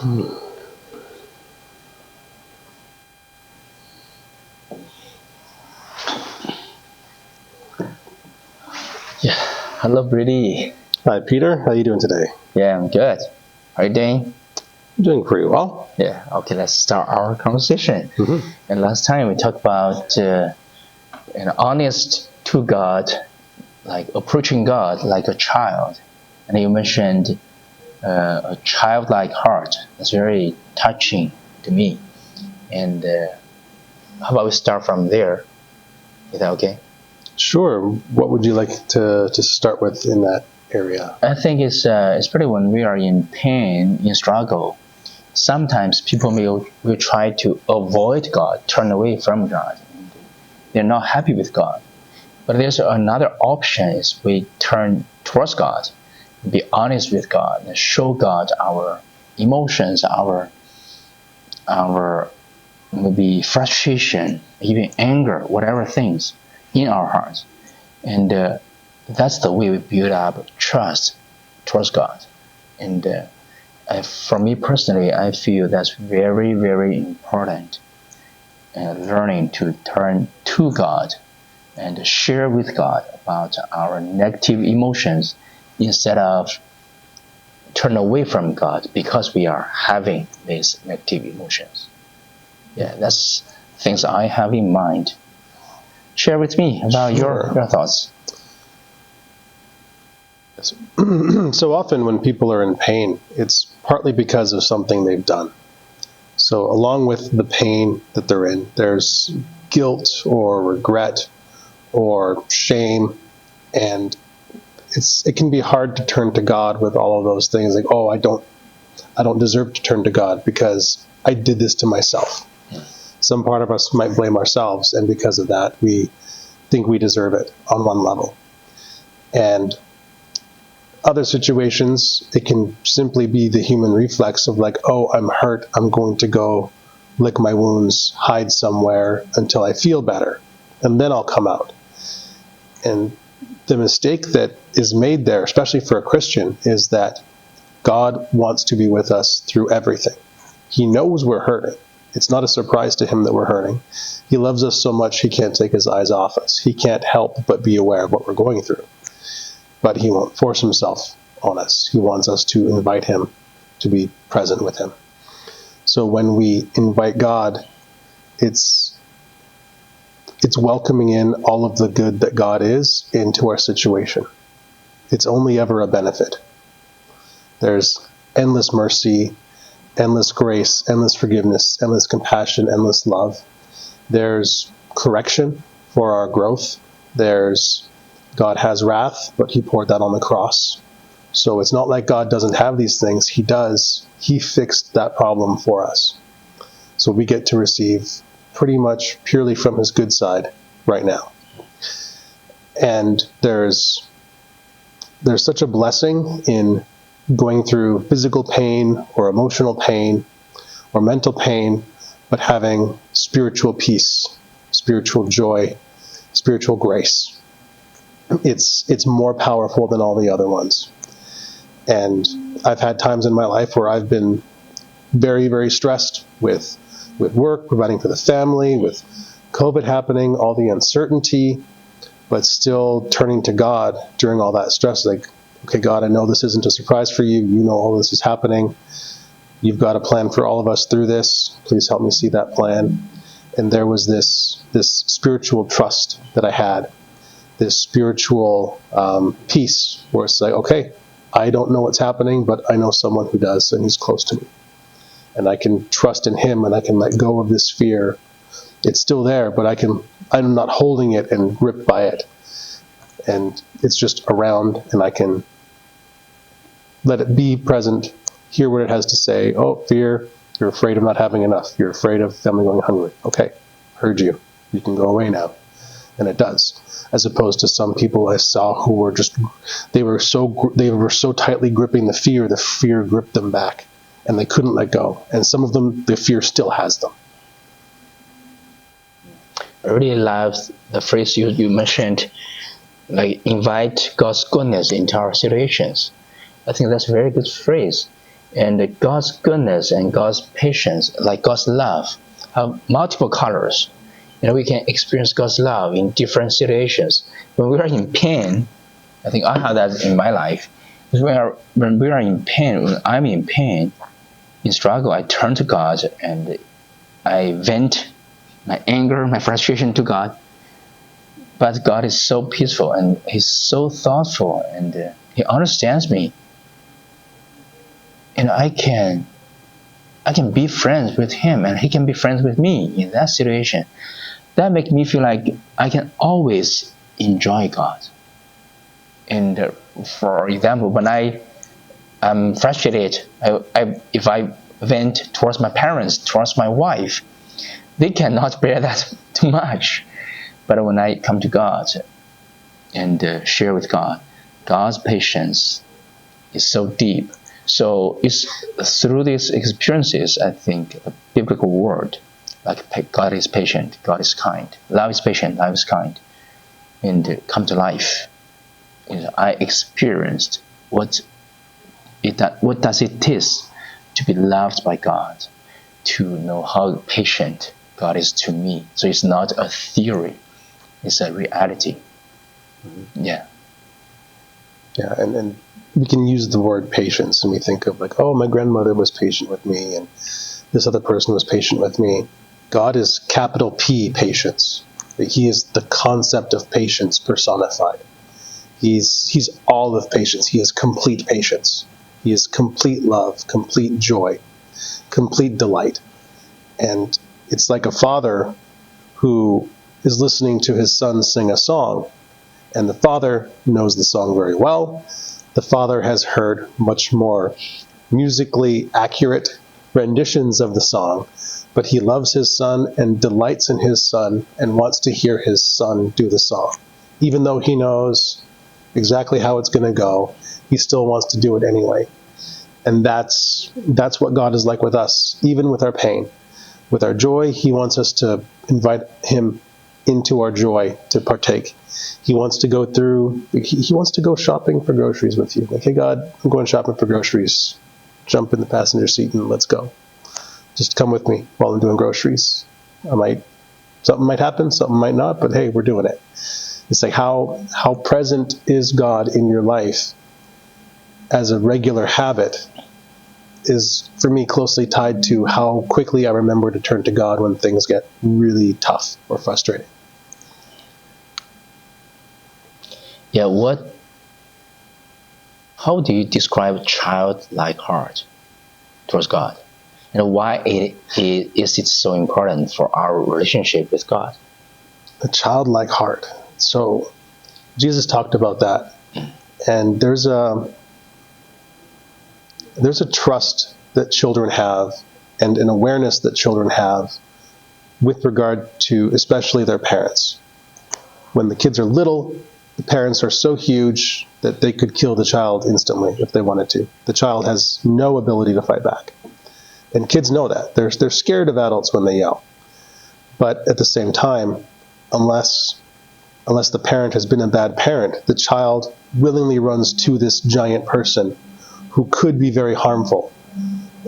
Yeah. Hello, Brady. Hi, Peter. How are you doing today? Yeah, I'm good. How are you doing? I'm doing pretty well. Yeah. Okay, let's start our conversation. And last time we talked about an honest to God, like approaching God like a child. And you mentioned a childlike heart. That's very touching to me. And how about we start from there? Is that okay? Sure. What would you like to start with in that area? I think it's pretty when we are in pain, in struggle. Sometimes people will try to avoid God, turn away from God. They're not happy with God. But there's another option is we turn towards God, be honest with God, and show God our emotions, our maybe frustration, even anger, whatever things in our hearts. And that's the way we build up trust towards God. And for me personally, I feel that's very, very important. Learning to turn to God and share with God about our negative emotions instead of turn away from God because we are having these negative emotions. Yeah, that's things I have in mind. Share with me about your thoughts. So often when people are in pain, it's partly because of something they've done. So along with the pain that they're in, there's guilt or regret or shame, and it can be hard to turn to God with all of those things. Like, oh, I don't deserve to turn to God because I did this to myself. Some part of us might blame ourselves, and because of that, we think we deserve it on one level. And other situations, it can simply be the human reflex of like, oh, I'm hurt, I'm going to go lick my wounds, hide somewhere until I feel better, and then I'll come out. And the mistake that is made there, especially for a Christian, is that God wants to be with us through everything. He knows we're hurting. It's not a surprise to him that we're hurting. He loves us so much he can't take his eyes off us. He can't help but be aware of what we're going through. But he won't force himself on us. He wants us to invite him, to be present with him. So when we invite God, it's welcoming in all of the good that God is into our situation. It's only ever a benefit. There's endless mercy, endless grace, endless forgiveness, endless compassion, endless love. There's correction for our growth. God has wrath, but he poured that on the cross. So it's not like God doesn't have these things. He does. He fixed that problem for us. So we get to receive pretty much purely from his good side right now. And there's such a blessing in going through physical pain or emotional pain or mental pain, but having spiritual peace, spiritual joy, spiritual grace. It's more powerful than all the other ones. And I've had times in my life where I've been very, very stressed with work, providing for the family, with COVID happening, all the uncertainty, but still turning to God during all that stress. Like, okay, God, I know this isn't a surprise for you. You know all this is happening. You've got a plan for all of us through this. Please help me see that plan. And there was this spiritual trust that I had, this spiritual peace where it's like, okay, I don't know what's happening, but I know someone who does, and he's close to me. And I can trust in him, and I can let go of this fear. It's still there, but I'm not holding it and gripped by it. And it's just around, and I can let it be present, hear what it has to say. Oh, fear, you're afraid of not having enough. You're afraid of family going hungry. Okay, heard you. You can go away now. And it does. As opposed to some people I saw who were they were so tightly gripping the fear gripped them back, and they couldn't let go. And some of them, the fear still has them. I really love the phrase you mentioned, like invite God's goodness into our situations. I think that's a very good phrase. And God's goodness and God's patience, like God's love, have multiple colors. We can experience God's love in different situations. When we are in pain, I think I have that in my life. When we are in pain, when I'm in pain, in struggle, I turn to God and I vent my anger, my frustration to God. But God is so peaceful and He's so thoughtful and He understands me. And I can be friends with Him and He can be friends with me in that situation. That makes me feel like I can always enjoy God. And for example, when I'm frustrated, if I vent towards my parents, towards my wife, they cannot bear that too much. But when I come to God and share with God, God's patience is so deep. So it's through these experiences, I think, the biblical word, like God is patient, God is kind, love is patient, love is kind, and come to life. I experienced what does it is to be loved by God, to know how patient God is to me. So it's not a theory, it's a reality. Yeah. Yeah, and we can use the word patience and we think of like, oh, my grandmother was patient with me and this other person was patient with me. God is capital P patience. He is the concept of patience personified. He's all of patience. He is complete patience. He is complete love, complete joy, complete delight. And it's like a father who is listening to his son sing a song, and the father knows the song very well. The father has heard much more musically accurate renditions of the song, but he loves his son and delights in his son and wants to hear his son do the song. Even though he knows exactly how it's going to go, he still wants to do it anyway. And that's what God is like with us, even with our pain. With our joy, He wants us to invite Him into our joy to partake. He wants to go shopping for groceries with you. Like, hey God, I'm going shopping for groceries. Jump in the passenger seat and let's go. Just come with me while I'm doing groceries. Something might happen, something might not, but hey, we're doing it. It's like how present is God in your life as a regular habit is, for me, closely tied to how quickly I remember to turn to God when things get really tough or frustrating. Yeah, how do you describe childlike heart towards God? And why is it so important for our relationship with God? A childlike heart. So Jesus talked about that. And there's a trust that children have and an awareness that children have with regard to especially their parents. When the kids are little, the parents are so huge that they could kill the child instantly if they wanted to. The child has no ability to fight back. And kids know that. They're scared of adults when they yell. But at the same time, unless the parent has been a bad parent, the child willingly runs to this giant person who could be very harmful.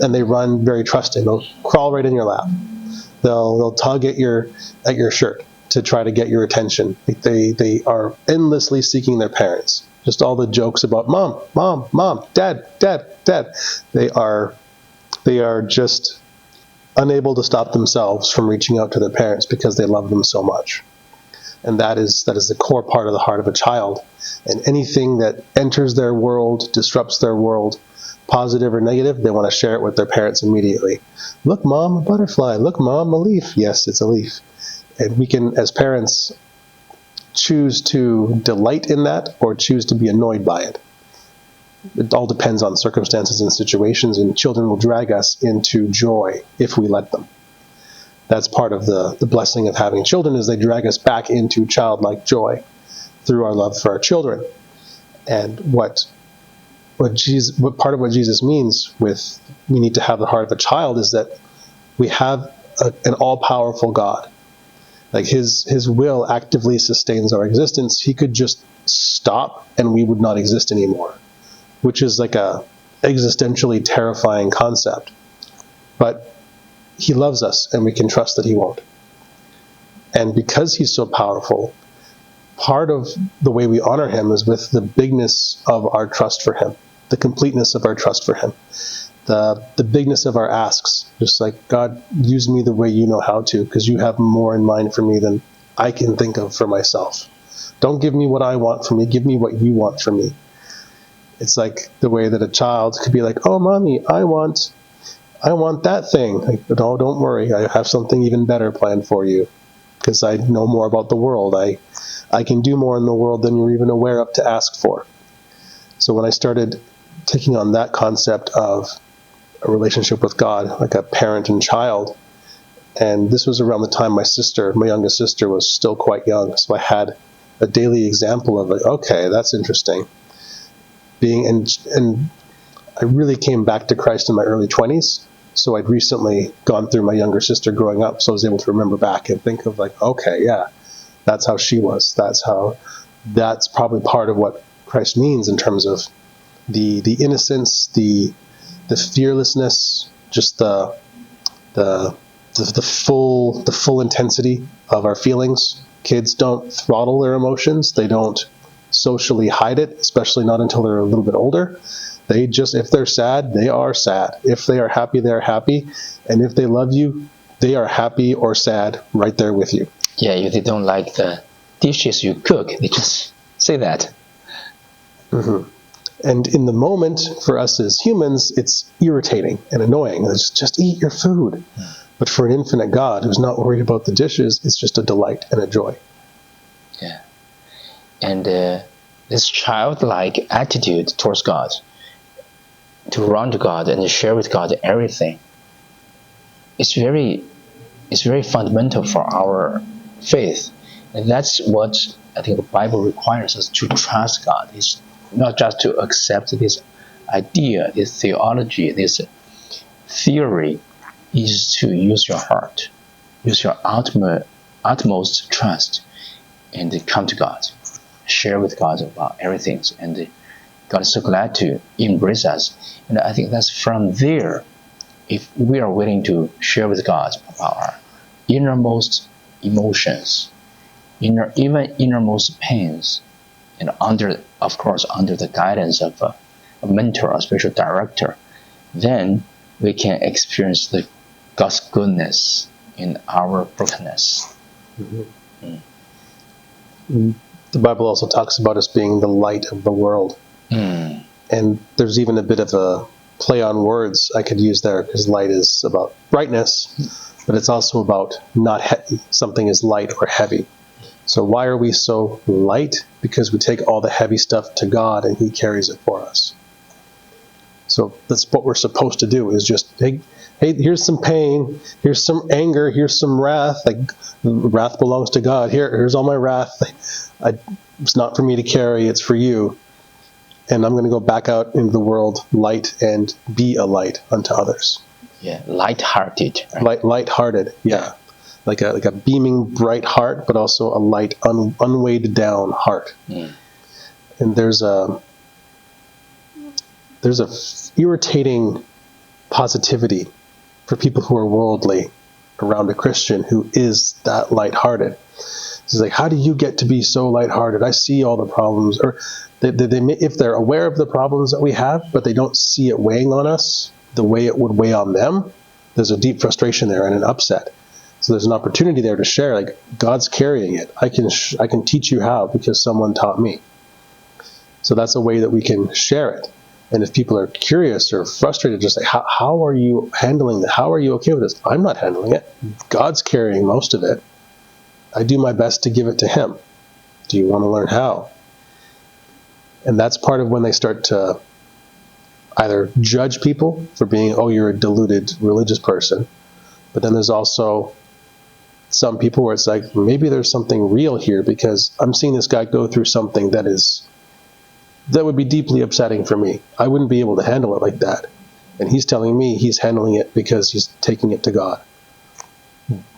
And they run very trusting. They'll crawl right in your lap. They'll tug at your shirt to try to get your attention. They are endlessly seeking their parents. Just all the jokes about mom, mom, mom, dad, dad, dad. They are just unable to stop themselves from reaching out to their parents because they love them so much. And that is the core part of the heart of a child. And anything that enters their world, disrupts their world, positive or negative, they want to share it with their parents immediately. Look, Mom, a butterfly. Look, Mom, a leaf. Yes, it's a leaf. And we can, as parents, choose to delight in that or choose to be annoyed by it. It all depends on circumstances and situations, and children will drag us into joy if we let them. That's part of the blessing of having children, is they drag us back into childlike joy through our love for our children. And what part of what Jesus means with we need to have the heart of a child is that we have an all-powerful God. Like his will actively sustains our existence. He could just stop and we would not exist anymore, which is like a existentially terrifying concept. But he loves us, and we can trust that he won't. And because he's so powerful, part of the way we honor him is with the bigness of our trust for him, the completeness of our trust for him, the bigness of our asks. Just like, God, use me the way you know how to, because you have more in mind for me than I can think of for myself. Don't give me what I want for me, give me what you want for me. It's like the way that a child could be like, oh, mommy, I want that thing. Like, oh, don't worry, I have something even better planned for you, because I know more about the world. I can do more in the world than you're even aware of to ask for. So when I started taking on that concept of a relationship with God, like a parent and child, and this was around the time my youngest sister, was still quite young, so I had a daily example of it. Okay, that's interesting. And I really came back to Christ in my early 20s, so I'd recently gone through my younger sister growing up, so I was able to remember back and think of like, okay, yeah, that's how she was. That's probably part of what Christ means in terms of the innocence, the fearlessness, just the full intensity of our feelings. Kids don't throttle their emotions. They don't socially hide it, especially not until they're a little bit older. They just, if they're sad, they are sad. If they are happy, they're happy. And if they love you, they are happy or sad right there with you. Yeah, if they don't like the dishes you cook, they just say that. Mm-hmm. And in the moment, for us as humans, it's irritating and annoying. It's just eat your food. But for an infinite God who's not worried about the dishes, it's just a delight and a joy. Yeah. And this childlike attitude towards God, to run to God and share with God everything, it's very fundamental for our faith. And that's what I think the Bible requires us to trust God. It's not just to accept this idea, this theology, this theory, is to use your heart, use your utmost trust, and come to God, share with God about everything. And God is so glad to embrace us. And I think that's from there, if we are willing to share with God about our innermost emotions, even innermost pains, and of course, under the guidance of a mentor, a spiritual director, then we can experience God's goodness in our brokenness. Mm-hmm. Mm. The Bible also talks about us being the light of the world. And there's even a bit of a play on words I could use there, because light is about brightness, but it's also about not heavy. Something is light or heavy. So why are we so light? Because we take all the heavy stuff to God and he carries it for us. So that's what we're supposed to do, is just, hey, here's some pain, here's some anger, here's some wrath. Like, wrath belongs to God. Here's all my wrath. It's not for me to carry, it's for you. And I'm going to go back out into the world light and be a light unto others. Yeah, light-hearted. Right? Light-hearted, yeah. Like a beaming, bright heart, but also a light, unweighed down heart. And there's a irritating positivity for people who are worldly around a Christian who is that light-hearted. It's like, how do you get to be so light-hearted? I see all the problems. Or if they're aware of the problems that we have, but they don't see it weighing on us the way it would weigh on them, there's a deep frustration there and an upset. So there's an opportunity there to share, like, God's carrying it. I can teach you how, because someone taught me. So that's a way that we can share it. And if people are curious or frustrated, just say, how are you handling that? How are you okay with this? I'm not handling it. God's carrying most of it. I do my best to give it to him. Do you want to learn how? And that's part of when they start to either judge people for being, oh, you're a deluded religious person. But then there's also some people where it's like, maybe there's something real here, because I'm seeing this guy go through something that would be deeply upsetting for me. I wouldn't be able to handle it like that. And he's telling me he's handling it because he's taking it to God.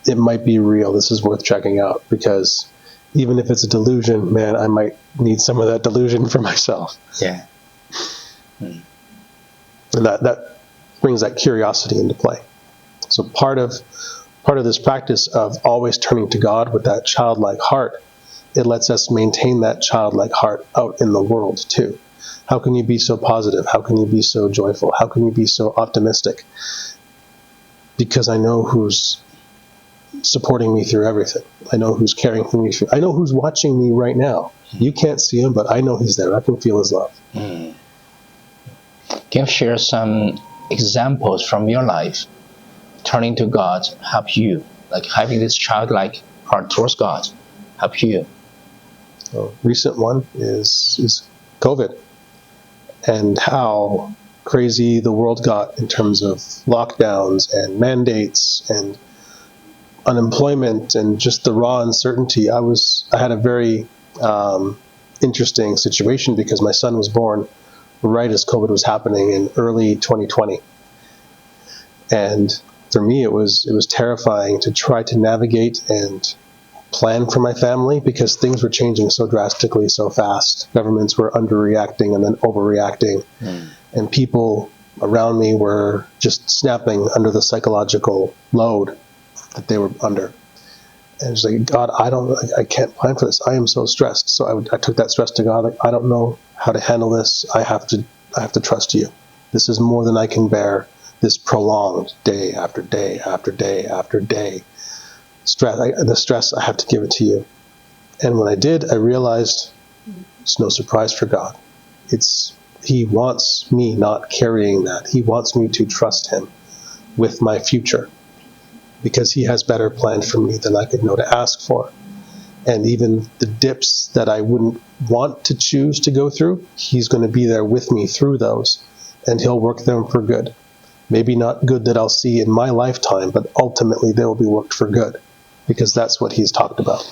It might be real. This is worth checking out, because even if it's a delusion, man, I might need some of that delusion for myself. Yeah. And that brings that curiosity into play. So part of this practice of always turning to God with that childlike heart, it lets us maintain that childlike heart out in the world too. How can you be so positive? How can you be so joyful? How can you be so optimistic? Because I know who's supporting me through everything. I know who's caring for me. I know who's watching me right now. You can't see him, but I know he's there. I can feel his love. Can you share some examples from your life? Turning to God help you, like having this childlike heart towards God help you? A recent one is COVID, and how crazy the world got in terms of lockdowns and mandates and unemployment and just the raw uncertainty. I had a very interesting situation because my son was born right as COVID was happening in early 2020, and for me it was terrifying to try to navigate and plan for my family because things were changing so drastically, so fast. Governments were underreacting and then overreacting, and people around me were just snapping under the psychological load that they were under. And it's like, God, I can't plan for this. I am so stressed. So I took that stress to God. Like, I don't know how to handle this. I have to trust you. This is more than I can bear. This prolonged day after day after day after day stress. The stress, I have to give it to you. And when I did, I realized it's no surprise for God. He wants me not carrying that. He wants me to trust him with my future, because he has better planned for me than I could know to ask for. And even the dips that I wouldn't want to choose to go through, he's going to be there with me through those, and he'll work them for good. Maybe not good that I'll see in my lifetime, but ultimately they will be worked for good, because that's what he's talked about.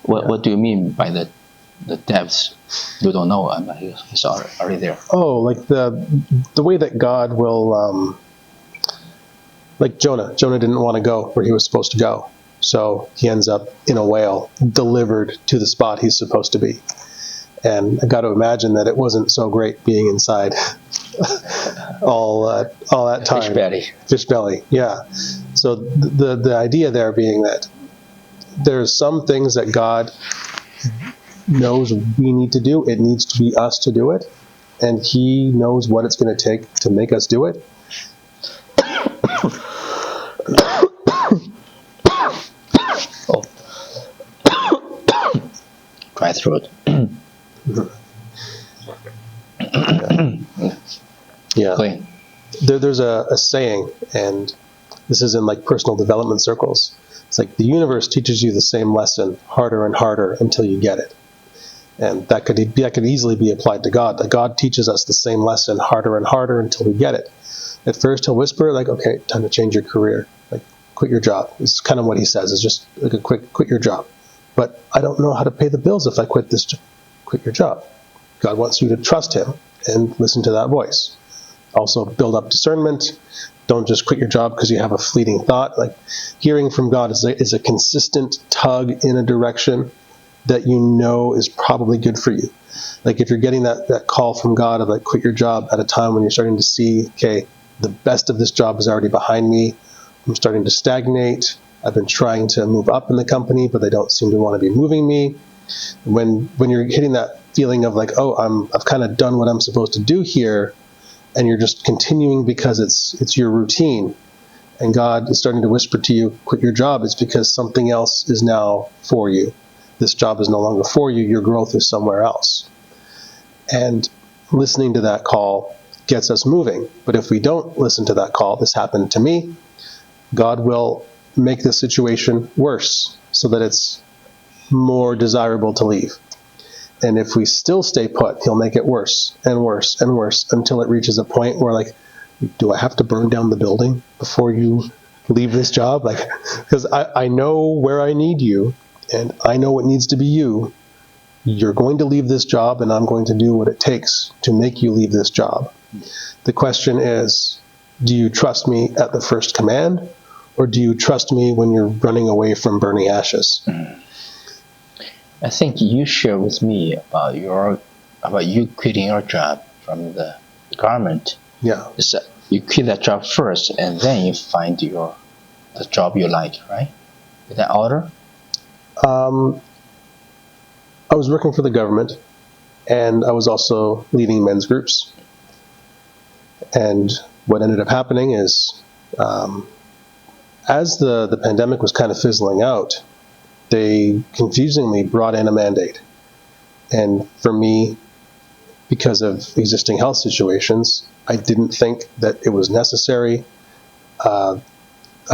What do you mean by the depths you don't know? It's already there. Oh, like the way that God will, like Jonah. Jonah didn't want to go where he was supposed to go, so he ends up in a whale, delivered to the spot he's supposed to be. And I got to imagine that it wasn't so great being inside all that time. Fish belly, yeah. So the idea there being that there's some things that God knows we need to do. It needs to be us to do it, and he knows what it's going to take to make us do it. Oh, dry throat. Yeah. Clean. There's a saying, and this is in like personal development circles. It's like the universe teaches you the same lesson harder and harder until you get it. And that could easily be applied to God. That God teaches us the same lesson harder and harder until we get it. At first he'll whisper like, okay, time to change your career. Like, quit your job. It's kind of what he says. It's just like a quick, quit your job. But I don't know how to pay the bills if I quit this job. Quit your job. God wants you to trust him and listen to that voice. Also build up discernment. Don't just quit your job because you have a fleeting thought. Like, hearing from God is a consistent tug in a direction that you know is probably good for you. Like, if you're getting that call from God of like, quit your job at a time when you're starting to see, okay, the best of this job is already behind me. I'm starting to stagnate. I've been trying to move up in the company, but they don't seem to want to be moving me. When you're hitting that feeling of like, oh, I've kind of done what I'm supposed to do here, and you're just continuing because it's your routine, and God is starting to whisper to you, quit your job, it's because something else is now for you. This job is no longer for you. Your growth is somewhere else. And listening to that call gets us moving. But if we don't listen to that call, this happened to me, God will make the situation worse so that it's more desirable to leave. And if we still stay put, he'll make it worse and worse and worse until it reaches a point where, like, do I have to burn down the building before you leave this job? Like, because I know where I need you, and I know what needs to be you. You're going to leave this job, and I'm going to do what it takes to make you leave this job. The question is, do you trust me at the first command, or do you trust me when you're running away from burning ashes? I think you shared with me about you quitting your job from the government. Yeah. So you quit that job first, and then you find the job you like, right? Is that order? Um, I was working for the government, and I was also leading men's groups. And what ended up happening is, as the pandemic was kind of fizzling out, they confusingly brought in a mandate. And for me, because of existing health situations, I didn't think that it was necessary. I'd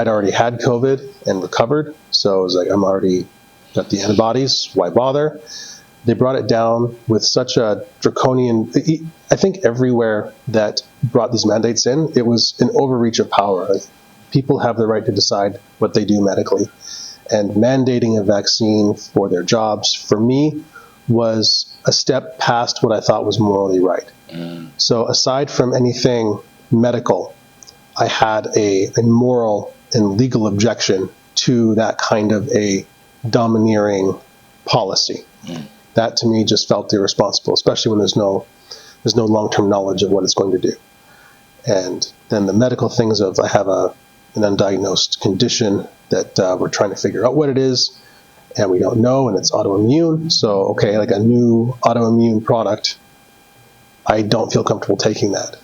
already had COVID and recovered, so I was like, I'm already got the antibodies, why bother? They brought it down with such a draconian, I think everywhere that brought these mandates in, it was an overreach of power. Like, people have the right to decide what they do medically. And mandating a vaccine for their jobs, for me, was a step past what I thought was morally right. So aside from anything medical, I had a moral and legal objection to that kind of a domineering policy. That to me just felt irresponsible, especially when there's no long-term knowledge of what it's going to do. And then the medical things of I have an undiagnosed condition that we're trying to figure out what it is, and we don't know, and it's autoimmune. So, okay, like a new autoimmune product, I don't feel comfortable taking that.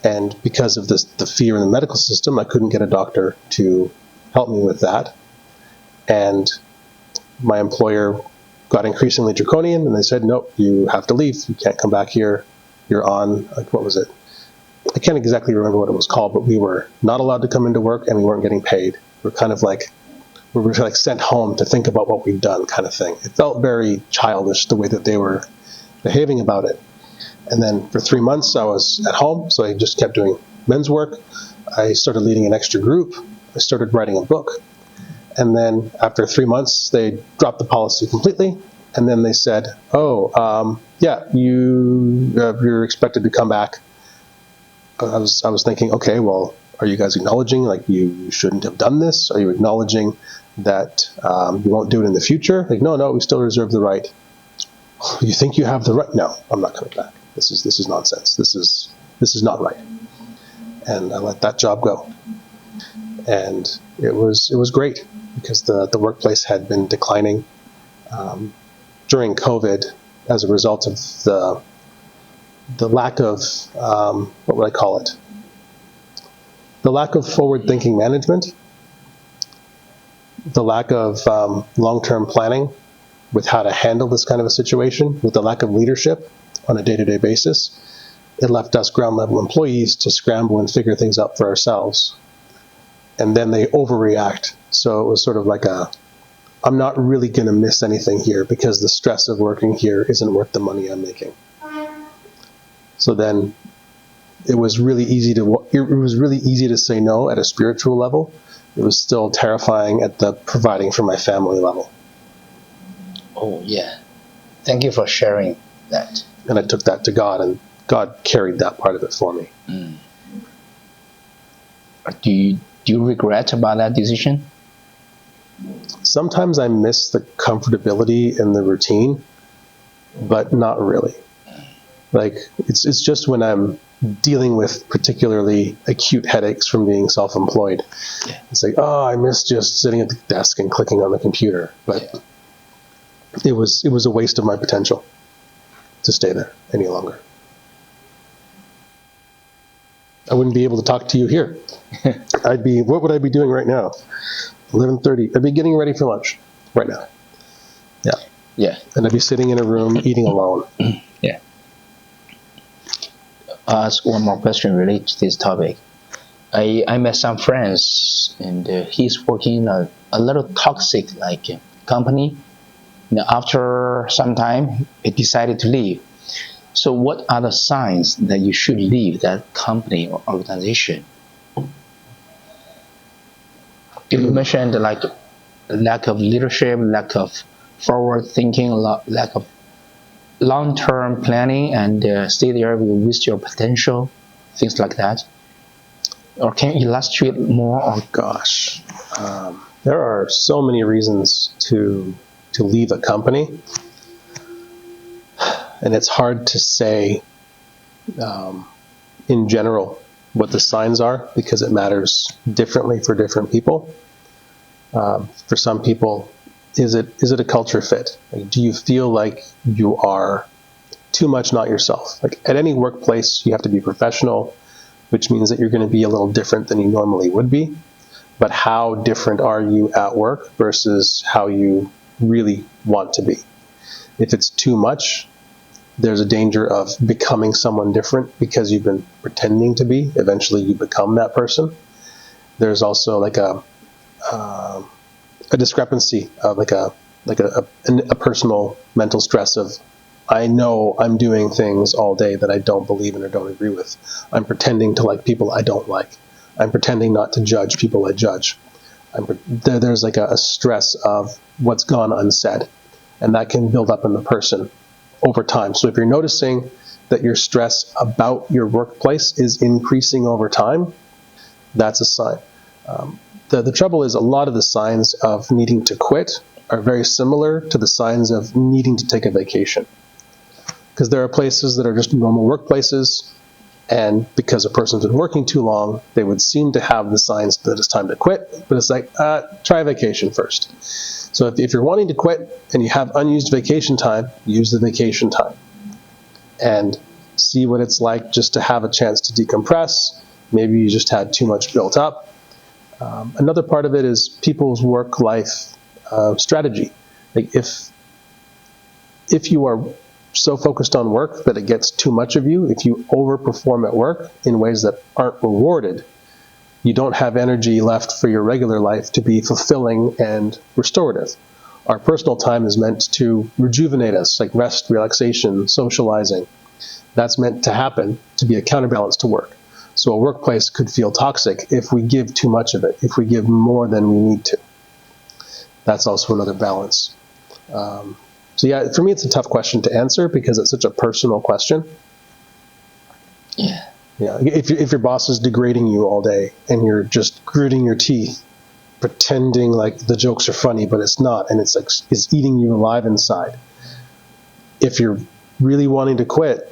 And because of the fear in the medical system, I couldn't get a doctor to help me with that. And my employer got increasingly draconian, and they said, nope, you have to leave. You can't come back here. You're on, like, what was it? I can't exactly remember what it was called, but we were not allowed to come into work, and we weren't getting paid. We're kind of like, we were like sent home to think about what we'd done, kind of thing. It felt very childish the way that they were behaving about it. And then for 3 months I was at home, so I just kept doing men's work. I started leading an extra group. I started writing a book. And then after 3 months, they dropped the policy completely. And then they said, yeah, you're expected to come back. I was thinking, okay, well, are you guys acknowledging like you shouldn't have done this? Are you acknowledging that you won't do it in the future? Like, no, we still reserve the right. You think you have the right? No, I'm not coming back. This is nonsense. This is not right. And I let that job go. And it was great because the workplace had been declining during COVID as a result of the lack of what would I call it? The lack of forward-thinking management, the lack of long-term planning with how to handle this kind of a situation, with the lack of leadership on a day-to-day basis. It left us ground-level employees to scramble and figure things out for ourselves. And then they overreact. So it was sort of like I'm not really going to miss anything here because the stress of working here isn't worth the money I'm making. So then it was really easy to say no at a spiritual level. It was still terrifying at the providing for my family level. Oh, yeah. Thank you for sharing that. And I took that to God, and God carried that part of it for me. Do you regret about that decision? Sometimes I miss the comfortability and the routine, but not really. Like, it's just when I'm dealing with particularly acute headaches from being self-employed. Yeah. It's like, I miss just sitting at the desk and clicking on the computer. But it was a waste of my potential to stay there any longer. I wouldn't be able to talk to you here. What would I be doing right now? 11:30. I'd be getting ready for lunch right now. Yeah. Yeah. And I'd be sitting in a room eating alone. Yeah. I'll ask one more question related to this topic. I met some friends, and he's working in a little toxic company. Now, after some time, he decided to leave. So what are the signs that you should leave that company or organization? You mentioned lack of leadership, lack of forward thinking, lack of long-term planning, and stay there will waste your potential, things like that. Or can you illustrate more? Oh gosh, there are so many reasons to to leave a company. And it's hard to say in general what the signs are, because it matters differently for different people. For some people, is it a culture fit? Like, do you feel like you are too much not yourself? Like, at any workplace, you have to be professional, which means that you're going to be a little different than you normally would be. But how different are you at work versus how you really want to be? If it's too much, there's a danger of becoming someone different because you've been pretending to be. Eventually, you become that person. There's also like a discrepancy of like a personal mental stress of, I know I'm doing things all day that I don't believe in or don't agree with. I'm pretending to like people I don't like. I'm pretending not to judge people I judge. There's like a stress of what's gone unsaid, and that can build up in the person over time. So if you're noticing that your stress about your workplace is increasing over time, that's a sign. The trouble is, a lot of the signs of needing to quit are very similar to the signs of needing to take a vacation. Because there are places that are just normal workplaces, and because a person's been working too long, they would seem to have the signs that it's time to quit, but it's like, try a vacation first. So if you're wanting to quit and you have unused vacation time, use the vacation time and see what it's like just to have a chance to decompress. Maybe you just had too much built up. Another part of it is people's work-life strategy. Like if you are so focused on work that it gets too much of you, if you overperform at work in ways that aren't rewarded, you don't have energy left for your regular life to be fulfilling and restorative. Our personal time is meant to rejuvenate us, like rest, relaxation, socializing. That's meant to happen to be a counterbalance to work. So a workplace could feel toxic if we give too much of it, if we give more than we need to. That's also another balance. So yeah, for me, it's a tough question to answer because it's such a personal question. Yeah. Yeah. If your boss is degrading you all day and you're just gritting your teeth, pretending like the jokes are funny, but it's not, and it's like it's eating you alive inside. If you're really wanting to quit,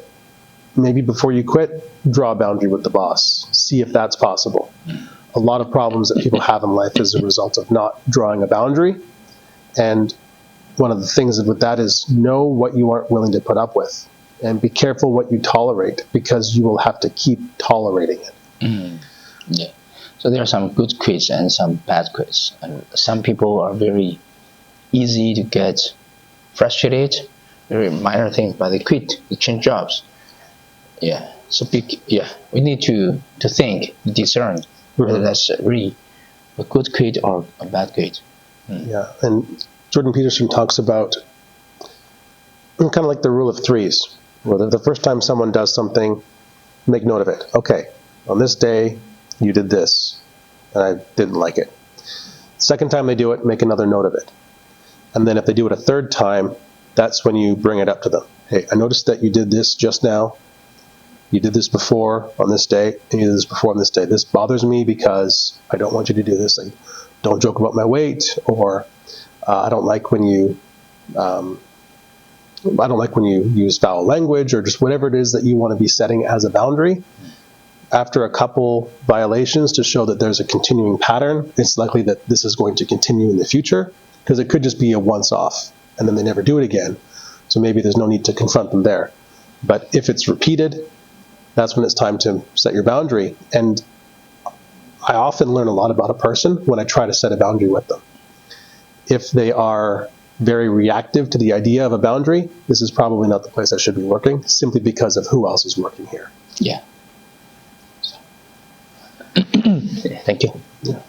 maybe before you quit, draw a boundary with the boss. See if that's possible. A lot of problems that people have in life is a result of not drawing a boundary. And one of the things with that is know what you aren't willing to put up with. And be careful what you tolerate, because you will have to keep tolerating it. Yeah. So there are some good quits and some bad quits. And some people are very easy to get frustrated, very minor things, but they quit, they change jobs. Yeah. So we need to think, discern whether that's really a good quit or a bad quit. Yeah. And Jordan Peterson talks about kind of like the rule of threes. Well, the first time someone does something, make note of it. Okay, on this day, you did this, and I didn't like it. Second time they do it, make another note of it. And then if they do it a third time, that's when you bring it up to them. Hey, I noticed that you did this just now. You did this before on this day, and you did this before on this day. This bothers me because I don't want you to do this. Like, don't joke about my weight, or I don't like when you use foul language, or just whatever it is that you want to be setting as a boundary. After a couple violations, to show that there's a continuing pattern, it's likely that this is going to continue in the future, because it could just be a once-off, and then they never do it again. So maybe there's no need to confront them there. But if it's repeated, that's when it's time to set your boundary. And I often learn a lot about a person when I try to set a boundary with them. If they are very reactive to the idea of a boundary, this is probably not the place I should be working, simply because of who else is working here. Yeah. Thank you. Yeah.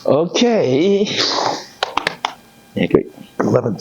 Okay. Yeah, great. 11:30.